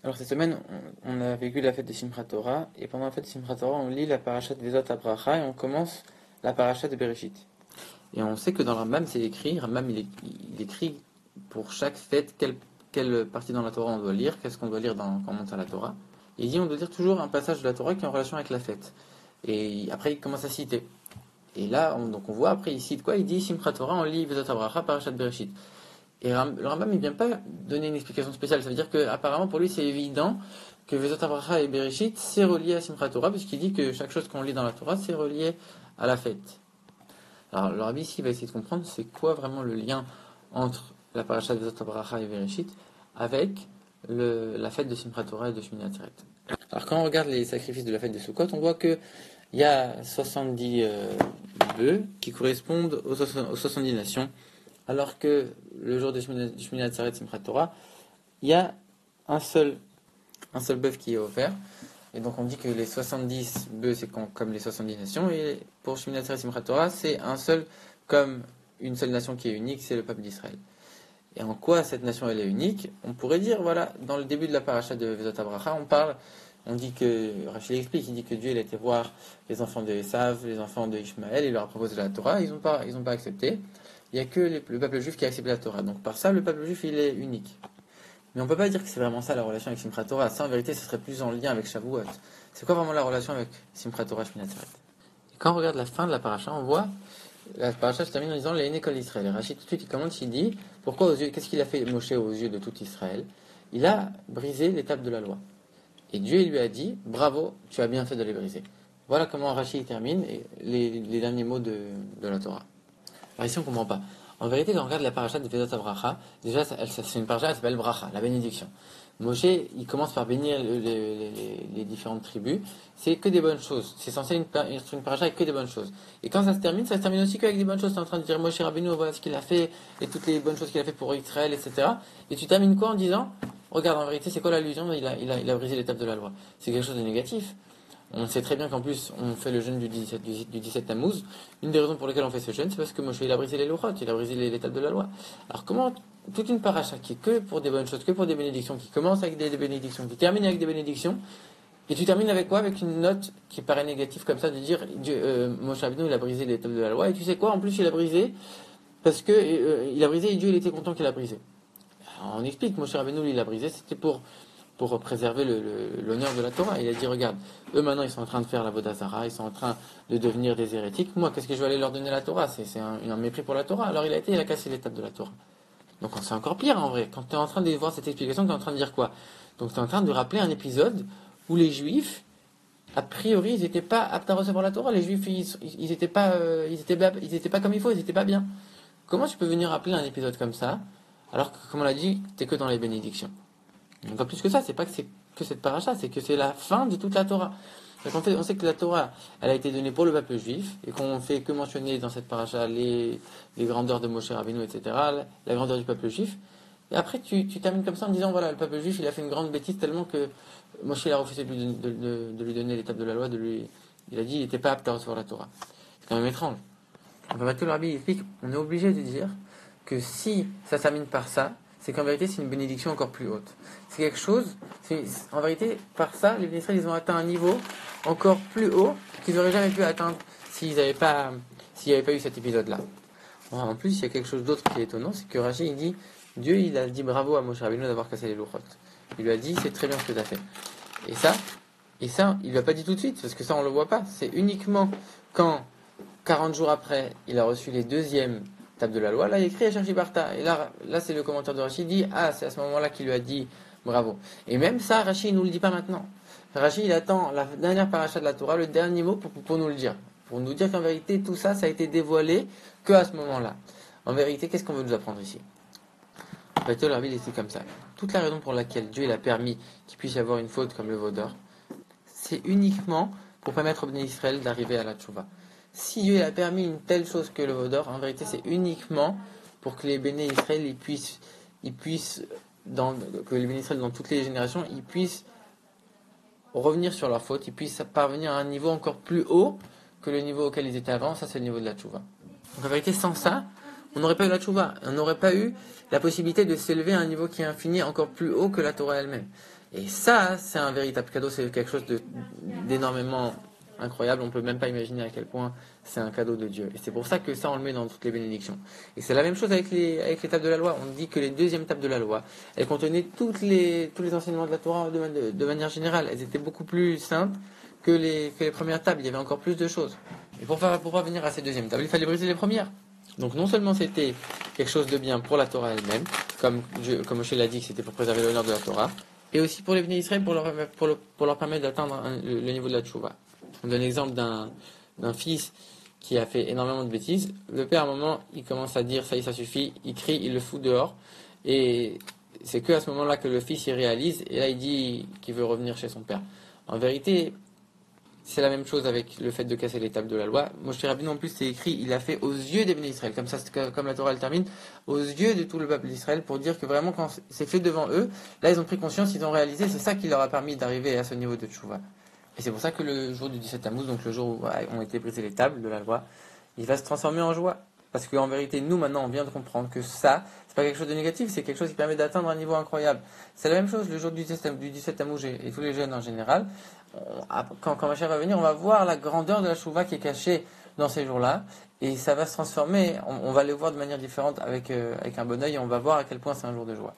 Alors cette semaine, on a vécu la fête de Simchat Torah, et pendant la fête de Simchat Torah, on lit la parashat des Vezot Abracha, et on commence la parashat de Bereshit. Et on sait que dans le Rambam, c'est écrit, Rambam il écrit pour chaque fête quelle partie dans la Torah on doit lire, qu'est-ce qu'on doit lire quand on monte à la Torah. Et il dit on doit lire toujours un passage de la Torah qui est en relation avec la fête. Et après, il commence à citer. Et là, donc on voit, après, il cite quoi? Il dit Simchat Torah, on lit Vezot Abracha, parashat Bereshit. Et le Rambam, il ne vient pas donner une explication spéciale. Ça veut dire qu'apparemment, pour lui, c'est évident que Vezot Abracha et Bereshit, c'est relié à Simchat Torah, puisqu'il dit que chaque chose qu'on lit dans la Torah, c'est relié à la fête. Alors, le Rabbi ici va essayer de comprendre c'est quoi vraiment le lien entre la paracha de Vezot Abracha et Bereshit avec la fête de Simchat Torah et de Shmini Atzeret. Alors, quand on regarde les sacrifices de la fête de Sukkot, on voit qu'il y a 70 bœufs qui correspondent aux 70 nations. Alors que le jour de Shmini Atzeret Simchat Torah, il y a un seul bœuf qui est offert. Et donc on dit que les 70 bœufs, c'est comme les 70 nations. Et pour Shmini Atzeret Simchat Torah, c'est un seul, comme une seule nation qui est unique, c'est le peuple d'Israël. Et en quoi cette nation elle est unique? On pourrait dire, voilà, dans le début de la paracha de Vezot Abracha, on dit que, Rachel explique, il dit que Dieu il a été voir les enfants de Esav, les enfants de Ishmaël, il leur a proposé la Torah, ils n'ont pas accepté. Il n'y a que le peuple juif qui a accepté la Torah. Donc par ça, le peuple juif, il est unique. Mais on ne peut pas dire que c'est vraiment ça la relation avec Simchat Torah. Ça, en vérité, ce serait plus en lien avec Shavuot. C'est quoi vraiment la relation avec Simchat Torah, Shmini Atzeret? Et quand on regarde la fin de la paracha, on voit, la paracha se termine en disant les écoles d'Israël. Et Rachid, tout de suite, il commence, il dit, qu'est-ce qu'il a fait Moshe aux yeux de tout Israël? Il a brisé l'étape de la loi. Et Dieu lui a dit, bravo, tu as bien fait de les briser. Voilà comment Rachid termine les derniers mots de la Torah. Alors ici, on ne comprend pas. En vérité, quand on regarde la paracha de Vezot Abracha, déjà, c'est une paracha qui s'appelle Bracha, la bénédiction. Moshe, il commence par bénir les différentes tribus. C'est que des bonnes choses. C'est censé être une paracha avec que des bonnes choses. Et quand ça se termine aussi qu'avec des bonnes choses. Tu es en train de dire Moshe Rabbeinu, voilà ce qu'il a fait, et toutes les bonnes choses qu'il a fait pour Israël, etc. Et tu termines quoi en disant, regarde, en vérité, c'est quoi l'allusion? Il a brisé l'étape de la loi. C'est quelque chose de négatif. On sait très bien qu'en plus, on fait le jeûne du 17 Tammuz. Une des raisons pour lesquelles on fait ce jeûne, c'est parce que Moshe, il a brisé les louchot, il a brisé l'étape de la loi. Alors comment toute une paracha qui est que pour des bonnes choses, que pour des bénédictions, qui commence avec des bénédictions, qui termine avec des bénédictions, et tu termines avec quoi? Avec une note qui paraît négative comme ça, de dire Moshe Rabbeinu, il a brisé l'étape de la loi, et tu sais quoi? En plus, il a brisé, parce que il a brisé et Dieu, il était content qu'il a brisé. Alors, on explique, Moshe Rabbeinu, il a brisé, c'était pour préserver l'honneur de la Torah. Il a dit, regarde, eux maintenant ils sont en train de faire la Avodah Zarah, ils sont en train de devenir des hérétiques. Moi, qu'est-ce que je vais aller leur donner la Torah? C'est un mépris pour la Torah. Alors il a cassé l'étape de la Torah. Donc c'est encore pire en vrai. Quand tu es en train de voir cette explication, tu es en train de dire quoi? Donc tu es en train de rappeler un épisode où les Juifs, a priori, ils n'étaient pas aptes à recevoir la Torah. Les Juifs, ils étaient pas comme il faut, ils n'étaient pas bien. Comment tu peux venir rappeler un épisode comme ça, alors que, comme on l'a dit, t'es que dans les bénédictions? Donc en plus que ça, c'est pas que c'est que cette paracha, c'est que c'est la fin de toute la Torah. Donc en fait, on sait que la Torah, elle a été donnée pour le peuple juif, et qu'on fait que mentionner dans cette paracha les grandeurs de Moshe Rabbeinu, etc., la grandeur du peuple juif. Et après, tu termines comme ça en disant, voilà, le peuple juif, il a fait une grande bêtise tellement que Moshe a refusé de lui donner l'étape de la loi, il a dit, il n'était pas apte à recevoir la Torah. C'est quand même étrange. En fait, le Rabbi explique, on est obligé de dire que si ça termine par ça, c'est qu'en vérité, c'est une bénédiction encore plus haute. C'est quelque chose, en vérité, par ça, les Israël, ils ont atteint un niveau encore plus haut qu'ils n'auraient jamais pu atteindre s'il n'y avait pas eu cet épisode-là. En plus, il y a quelque chose d'autre qui est étonnant, c'est que Rachid, il dit, Dieu, il a dit bravo à Moshe Rabbeinu d'avoir cassé les louchot. Il lui a dit, c'est très bien ce que tu as fait. Et ça, il lui a pas dit tout de suite, parce que ça, on le voit pas. C'est uniquement quand, 40 jours après, il a reçu les deuxièmes tables de la loi, là, il écrit à Cherchibarta. Et là, c'est le commentaire de Rachid, dit, c'est à ce moment-là qu'il lui a dit bravo. Et même ça, Rachid, il nous le dit pas maintenant. Rachid, il attend la dernière paracha de la Torah, le dernier mot pour nous le dire. Pour nous dire qu'en vérité, tout ça, ça a été dévoilé que à ce moment-là. En vérité, qu'est-ce qu'on veut nous apprendre ici? En fait, la Bible est comme ça. Toute la raison pour laquelle Dieu il a permis qu'il puisse y avoir une faute comme le veau d'or, c'est uniquement pour permettre au Béné Israël d'arriver à la tchouva. Si Dieu a permis une telle chose que le veau d'or, en vérité, c'est uniquement pour que les Béné Israël que les Béné Israël dans toutes les générations, ils puissent revenir sur leur faute, ils puissent parvenir à un niveau encore plus haut que le niveau auquel ils étaient avant. Ça, c'est le niveau de la tchouva. Donc en vérité, sans ça, on n'aurait pas eu la tchouva. On n'aurait pas eu la possibilité de s'élever à un niveau qui est infini, encore plus haut que la Torah elle-même. Et ça, c'est un véritable cadeau, c'est quelque chose d'énormément incroyable. On peut même pas imaginer à quel point c'est un cadeau de Dieu. Et c'est pour ça que ça, on le met dans toutes les bénédictions. Et c'est la même chose avec les tables de la loi. On dit que les deuxièmes tables de la loi, elles contenaient tous les enseignements de la Torah de manière générale. Elles étaient beaucoup plus simples que les premières tables. Il y avait encore plus de choses. Et pour parvenir à ces deuxièmes tables, il fallait briser les premières. Donc non seulement c'était quelque chose de bien pour la Torah elle-même, comme Moshe l'a dit que c'était pour préserver l'honneur de la Torah, et aussi pour les bénis Israël pour leur permettre d'atteindre le niveau de la tchouva. On donne l'exemple d'un fils qui a fait énormément de bêtises. Le père, à un moment, il commence à dire ça y est, ça suffit, il crie, il le fout dehors, et c'est que à ce moment-là que le fils y réalise, et là il dit qu'il veut revenir chez son père. En vérité, c'est la même chose avec le fait de casser les tables de la loi. Moshe Rabbeinu, en plus, c'est écrit, il l'a fait aux yeux des bénis Israël. Comme ça, comme la Torah elle termine, aux yeux de tout le peuple d'Israël, pour dire que vraiment, quand c'est fait devant eux, là, ils ont pris conscience, ils ont réalisé, c'est ça qui leur a permis d'arriver à ce niveau de tchouva. Et c'est pour ça que le jour du 17 Tammuz, donc le jour où ont été brisées les tables de la loi, il va se transformer en joie. Parce qu'en vérité, nous, maintenant, on vient de comprendre que ça, c'est pas quelque chose de négatif, c'est quelque chose qui permet d'atteindre un niveau incroyable. C'est la même chose le jour du 17 Tammuz et tous les jeunes en général. Quand Mashiach va venir, on va voir la grandeur de la chouva qui est cachée dans ces jours-là, et ça va se transformer, on va le voir de manière différente avec un bon œil, et on va voir à quel point c'est un jour de joie.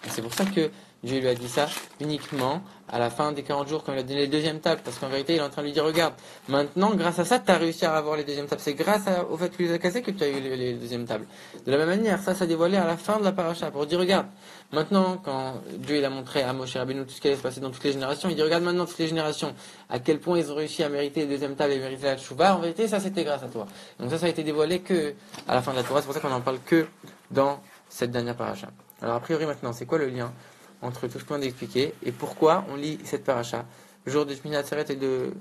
Et c'est pour ça que Dieu lui a dit ça uniquement à la fin des 40 jours quand il a donné les deuxièmes tables, parce qu'en vérité il est en train de lui dire regarde, maintenant grâce à ça tu as réussi à avoir les deuxièmes tables, c'est grâce au fait que tu les as cassées que tu as eu les deuxièmes tables. De la même manière, ça dévoilé à la fin de la paracha pour dire regarde, maintenant quand Dieu il a montré à Moshe Rabbeinu tout ce qui allait se passer dans toutes les générations, il dit regarde maintenant toutes les générations à quel point ils ont réussi à mériter les deuxièmes tables et mériter la tchouva, en vérité ça c'était grâce à toi. Donc ça a été dévoilé que à la fin de la Torah, c'est pour ça qu'on en parle que dans cette dernière paracha. Alors a priori maintenant, c'est quoi le lien entre tout ce qu'on vient d'expliquer et pourquoi on lit cette paracha le jour de Shmini Atzeret et de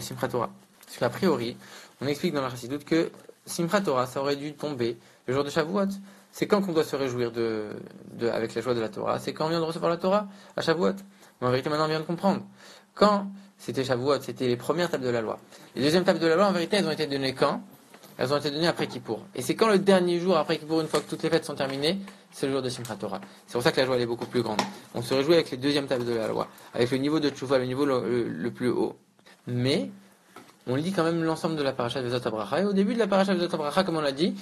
Simchat Torah? Parce qu'a priori, on explique dans la Chassidoute que Simchat Torah, ça aurait dû tomber le jour de Shavuot. C'est quand qu'on doit se réjouir avec la joie de la Torah? C'est quand on vient de recevoir la Torah à Shavuot. Mais en vérité, maintenant, on vient de comprendre. Quand c'était Shavuot, c'était les premières tables de la loi. Les deuxièmes tables de la loi, en vérité, elles ont été données quand? Elles ont été données après Kippour. Et c'est quand le dernier jour après Kippour, une fois que toutes les fêtes sont terminées, c'est le jour de Simchat Torah. C'est pour ça que la joie elle est beaucoup plus grande. On se réjouit avec les deuxièmes tables de la loi, avec le niveau de Tchouva, le niveau le plus haut. Mais on lit quand même l'ensemble de la paracha de Vezot Abracha. Et au début de la paracha de Vezot Abracha, comme on l'a dit,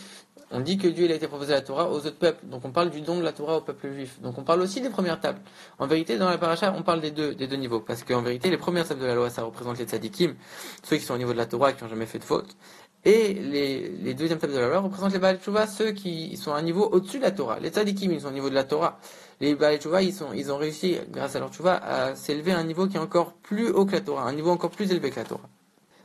on dit que Dieu il a été proposé la Torah aux autres peuples. Donc on parle du don de la Torah au peuple juif. Donc on parle aussi des premières tables. En vérité, dans la paracha, on parle des deux niveaux. Parce qu'en vérité, les premières tables de la loi, ça représente les tzadikim, ceux qui sont au niveau de la Torah, qui n'ont jamais fait de faute. Et les deuxièmes tables de la loi représentent les Baal Tshuva, ceux qui sont à un niveau au-dessus de la Torah. Les tzadikim, ils sont au niveau de la Torah. Les Baal Tshuva, ils ont réussi, grâce à leur Tshuva, à s'élever à un niveau qui est encore plus haut que la Torah, un niveau encore plus élevé que la Torah.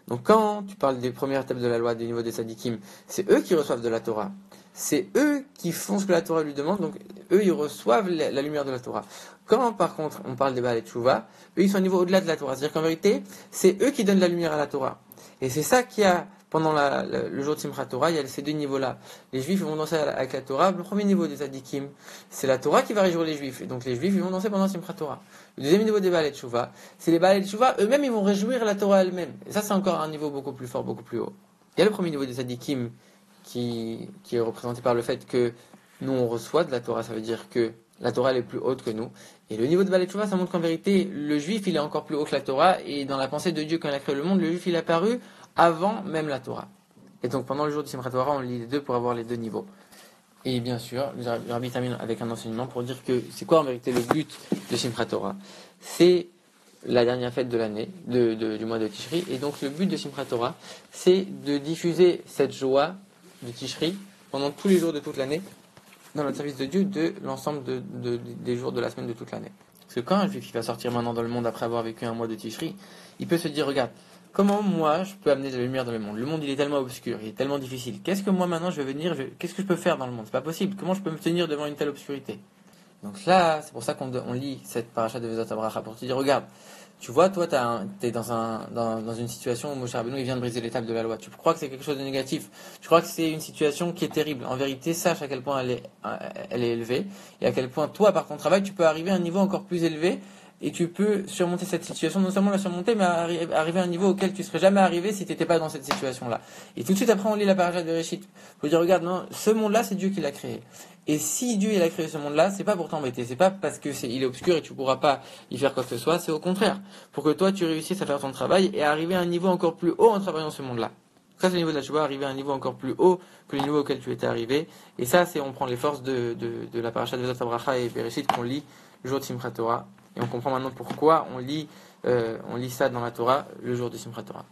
Donc quand tu parles des premières tables de la loi, du niveau des tzadikim, c'est eux qui reçoivent de la Torah. C'est eux qui font ce que la Torah lui demande, donc eux ils reçoivent la lumière de la Torah. Quand par contre on parle des Baal Tshuva, eux ils sont au niveau au-delà de la Torah. C'est-à-dire qu'en vérité, c'est eux qui donnent la lumière à la Torah. Et c'est ça qu'il y a pendant le jour de Simchat Torah, il y a ces deux niveaux-là. Les Juifs vont danser avec la Torah. Le premier niveau des tzadikim, c'est la Torah qui va réjouir les Juifs. Et donc les Juifs ils vont danser pendant Simchat Torah. Le deuxième niveau des Baal Tshuva, c'est les Baal Tshuva eux-mêmes ils vont réjouir la Torah elle-même. Et ça c'est encore un niveau beaucoup plus fort, beaucoup plus haut. Il y a le premier niveau des tzadikim qui est représenté par le fait que nous on reçoit de la Torah, ça veut dire que la Torah elle est plus haute que nous. Et le niveau de Baal Tshuva, ça montre qu'en vérité, le Juif il est encore plus haut que la Torah, et dans la pensée de Dieu quand il a créé le monde, le Juif il est apparu avant même la Torah. Et donc pendant le jour de Simchat Torah, on lit les deux pour avoir les deux niveaux. Et bien sûr, le Rabbi termine avec un enseignement pour dire que c'est quoi en vérité le but de Simchat Torah? C'est la dernière fête de l'année, du mois de Tishri, et donc le but de Simchat Torah, c'est de diffuser cette joie de Tishri pendant tous les jours de toute l'année, dans le service de Dieu, de l'ensemble des jours de la semaine de toute l'année. Parce que quand un juif va sortir maintenant dans le monde après avoir vécu un mois de Tishri, il peut se dire, regarde, comment moi je peux amener de la lumière dans le monde? Le monde il est tellement obscur, il est tellement difficile. Qu'est-ce que moi maintenant je vais venir, qu'est-ce que je peux faire dans le monde? C'est pas possible. Comment je peux me tenir devant une telle obscurité? Donc là, c'est pour ça qu'on lit cette paracha de Vezot Abracha, pour te dire, regarde, tu vois, toi, t'es dans une situation où Moshe Rabbeinu il vient de briser les tables de la loi. Tu crois que c'est quelque chose de négatif. Tu crois que c'est une situation qui est terrible. En vérité, sache à quel point elle est élevée, et à quel point toi, par ton travail, tu peux arriver à un niveau encore plus élevé, et tu peux surmonter cette situation, non seulement la surmonter, mais arriver à un niveau auquel tu serais jamais arrivé si tu n'étais pas dans cette situation-là. Et tout de suite après, on lit la parasha de Bereshit. Faut dire, regarde, non, ce monde-là, c'est Dieu qui l'a créé. Et si Dieu il a créé ce monde-là, c'est pas pour t'embêter, c'est pas parce que il est obscur et tu pourras pas y faire quoi que ce soit, c'est au contraire, pour que toi tu réussisses à faire ton travail et à arriver à un niveau encore plus haut en travaillant ce monde-là. Ça c'est le niveau de la Teshuvah, arriver à un niveau encore plus haut que le niveau auquel tu étais arrivé. Et ça c'est, on prend les forces de la parasha de Vezot Abracha et Bereshit qu'on lit le jour de Simchat Torah. Et on comprend maintenant pourquoi on lit ça dans la Torah le jour de Simchat Torah.